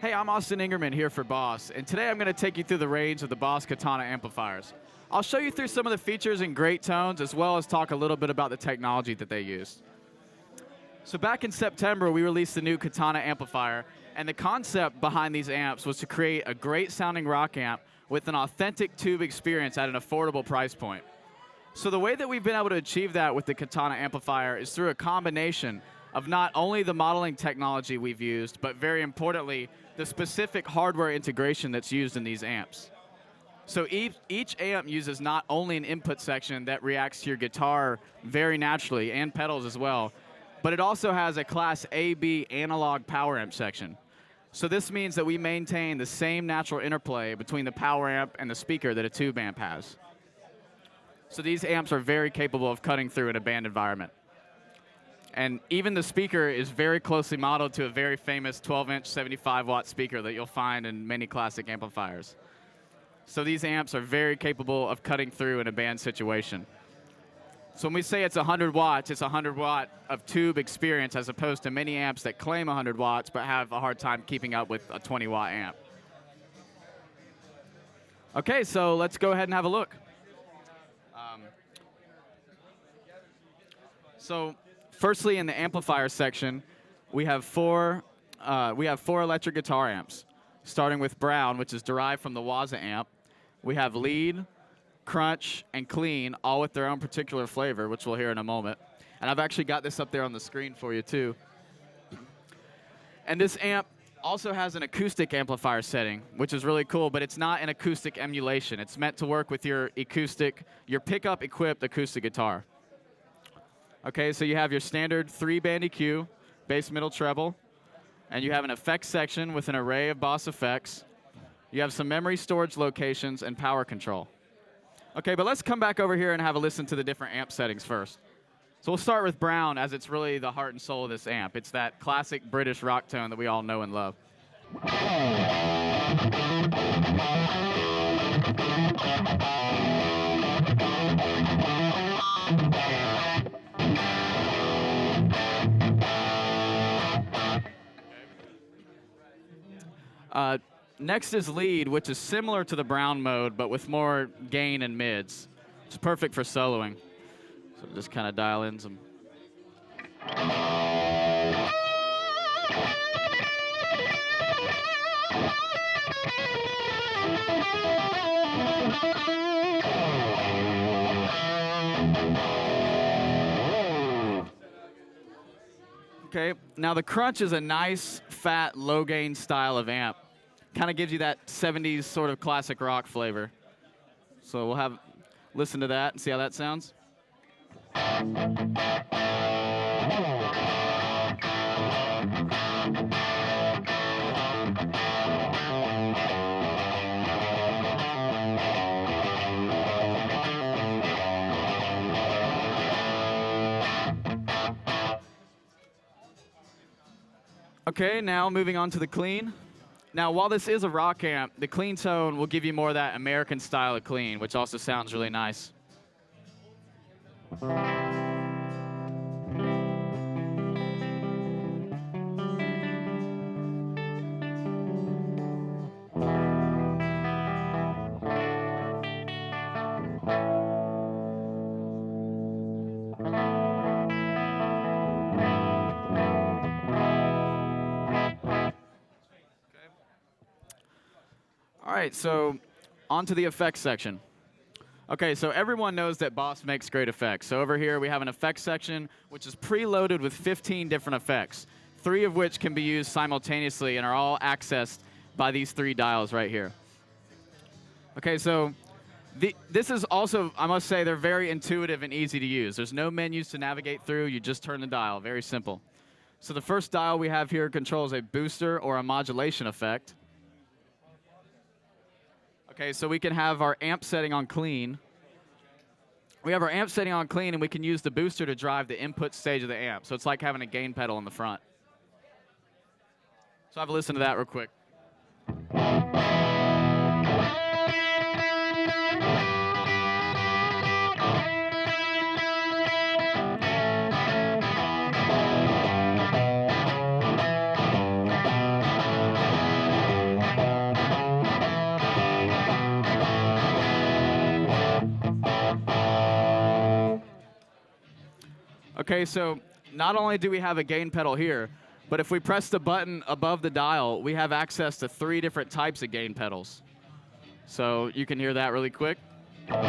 Hey, I'm Austin Ingerman here for Boss, and today I'm going to take you through the range of the Boss Katana amplifiers. I'll show you through some of the features and great tones, as well as talk a little bit about the technology that they use. So back in September, we released the new Katana amplifier, and the concept behind these amps was to create a great sounding rock amp with an authentic tube experience at an affordable price point. So the way that we've been able to achieve that with the Katana amplifier is through a combination of not only the modeling technology we've used, but very importantly, the specific hardware integration that's used in these amps. So each amp uses not only an input section that reacts to your guitar very naturally, and pedals as well, but it also has a Class A/B analog power amp section. So this means that we maintain the same natural interplay between the power amp and the speaker that a tube amp has. So these amps are very capable of cutting through in a band environment. And even the speaker is very closely modeled to a very famous 12-inch 75-watt speaker that you'll find in many classic amplifiers. So these amps are very capable of cutting through in a band situation. So when we say it's 100 watts, it's 100 watt of tube experience as opposed to many amps that claim 100 watts but have a hard time keeping up with a 20-watt amp. Okay, so let's go ahead and have a look. So firstly, in the amplifier section, we have four electric guitar amps, starting with Brown, which is derived from the Waza amp. We have Lead, Crunch, and Clean, all with their own particular flavor, which we'll hear in a moment. And I've actually got this up there on the screen for you, too. And this amp also has an acoustic amplifier setting, which is really cool, but it's not an acoustic emulation. It's meant to work with your pickup-equipped acoustic guitar. Okay, so you have your standard 3-band EQ, bass, middle, treble, and you have an effects section with an array of Boss effects. You have some memory storage locations and power control. Okay, but let's come back over here and have a listen to the different amp settings first. So we'll start with Brown, as it's really the heart and soul of this amp. It's that classic British rock tone that we all know and love. Next is Lead, which is similar to the Brown mode, but with more gain and mids. It's perfect for soloing. So just kind of dial in some. Okay, now the Crunch is a nice, fat, low-gain style of amp. Kind of gives you that 70s sort of classic rock flavor. So we'll listen to that and see how that sounds. Okay, now moving on to the Clean. Now, while this is a rock amp, the Clean tone will give you more of that American style of clean, which also sounds really nice. All right, so on to the effects section. Okay, so everyone knows that Boss makes great effects. So over here we have an effects section which is preloaded with 15 different effects, 3 of which can be used simultaneously and are all accessed by these 3 dials right here. Okay, so this is also, I must say, they're very intuitive and easy to use. There's no menus to navigate through. You just turn the dial. Very simple. So the first dial we have here controls a booster or a modulation effect. Okay, so we can have our amp setting on Clean. We have our amp setting on Clean, and we can use the booster to drive the input stage of the amp. So it's like having a gain pedal in the front. So have a listen to that real quick. Okay, so not only do we have a gain pedal here, but if we press the button above the dial, we have access to 3 different types of gain pedals. So you can hear that really quick. Of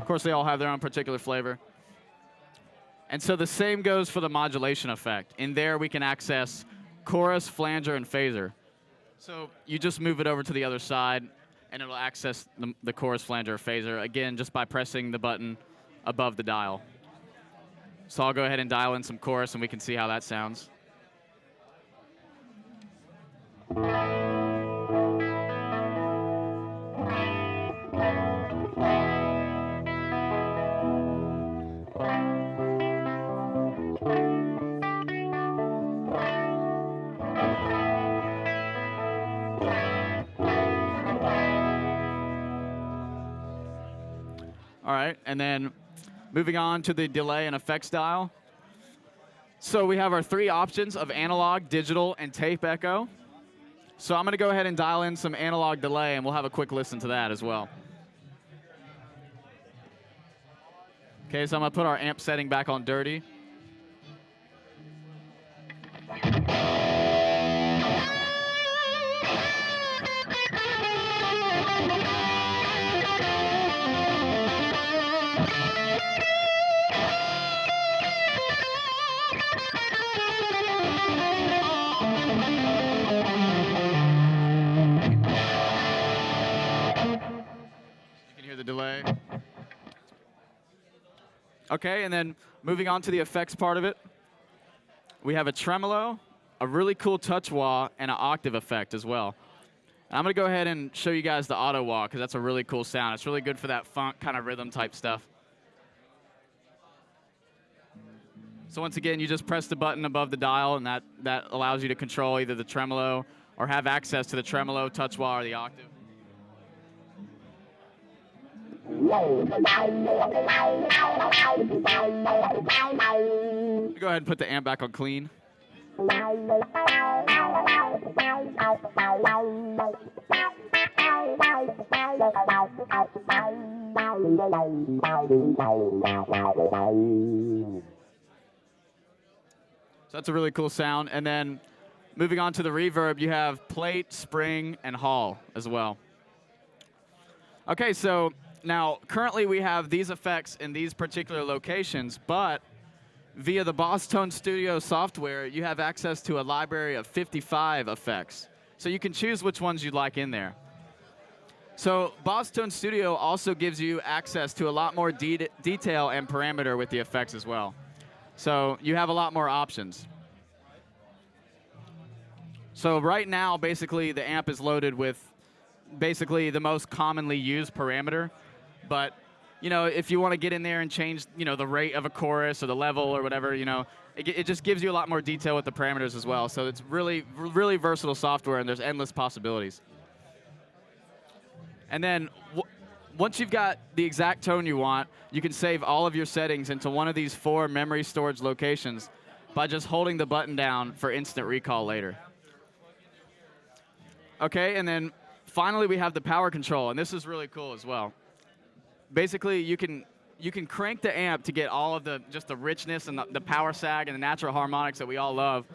course, they all have their own particular flavor. And so the same goes for the modulation effect. In there, we can access chorus, flanger, and phaser. So you just move it over to the other side, and it'll access the chorus, flanger, or phaser, again, just by pressing the button above the dial. So I'll go ahead and dial in some chorus, and we can see how that sounds. All right, and then moving on to the delay and effects dial. So we have our 3 options of analog, digital, and tape echo. So I'm going to go ahead and dial in some analog delay, and we'll have a quick listen to that as well. Okay, so I'm going to put our amp setting back on dirty. Delay. Okay, and then moving on to the effects part of it, we have a tremolo, a really cool touch wah, and an octave effect as well. And I'm going to go ahead and show you guys the auto wah, because that's a really cool sound. It's really good for that funk kind of rhythm type stuff. So once again, you just press the button above the dial, and that allows you to control either the tremolo or have access to the tremolo, touch wah, or the octave. Go ahead and put the amp back on clean. So that's a really cool sound. And then moving on to the reverb, you have plate, spring, and hall as well. Okay, so now currently we have these effects in these particular locations, but via the Boss Tone Studio software, you have access to a library of 55 effects. So you can choose which ones you'd like in there. So Boss Tone Studio also gives you access to a lot more detail and parameter with the effects as well. So you have a lot more options. So right now, basically, the amp is loaded with basically the most commonly used parameter. But you know, if you want to get in there and change, you know, the rate of a chorus or the level or whatever, you know, it just gives you a lot more detail with the parameters as well. So it's really, really versatile software, and there's endless possibilities. And then once you've got the exact tone you want, you can save all of your settings into one of these 4 memory storage locations by just holding the button down for instant recall later. Okay, and then finally we have the power control, and this is really cool as well. Basically, you can crank the amp to get all of just the richness and the power sag and the natural harmonics that we all love,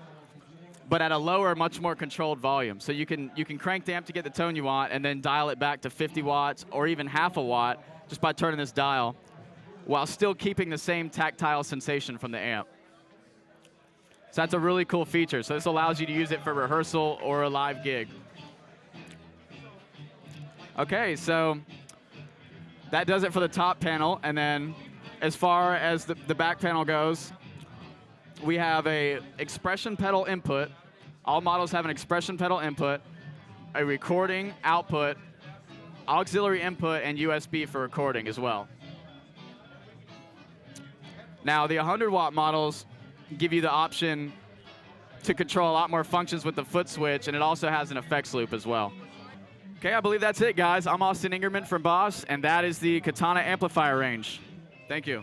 but at a lower, much more controlled volume. So you can crank the amp to get the tone you want, and then dial it back to 50 watts or even half a watt just by turning this dial, while still keeping the same tactile sensation from the amp. So that's a really cool feature. So this allows you to use it for rehearsal or a live gig. Okay, so that does it for the top panel. And then as far as the back panel goes, we have a expression pedal input. All models have an expression pedal input, a recording output, auxiliary input, and USB for recording as well. Now, the 100-watt models give you the option to control a lot more functions with the foot switch, and it also has an effects loop as well. Okay, I believe that's it, guys. I'm Austin Ingerman from Boss, and that is the Katana amplifier range. Thank you.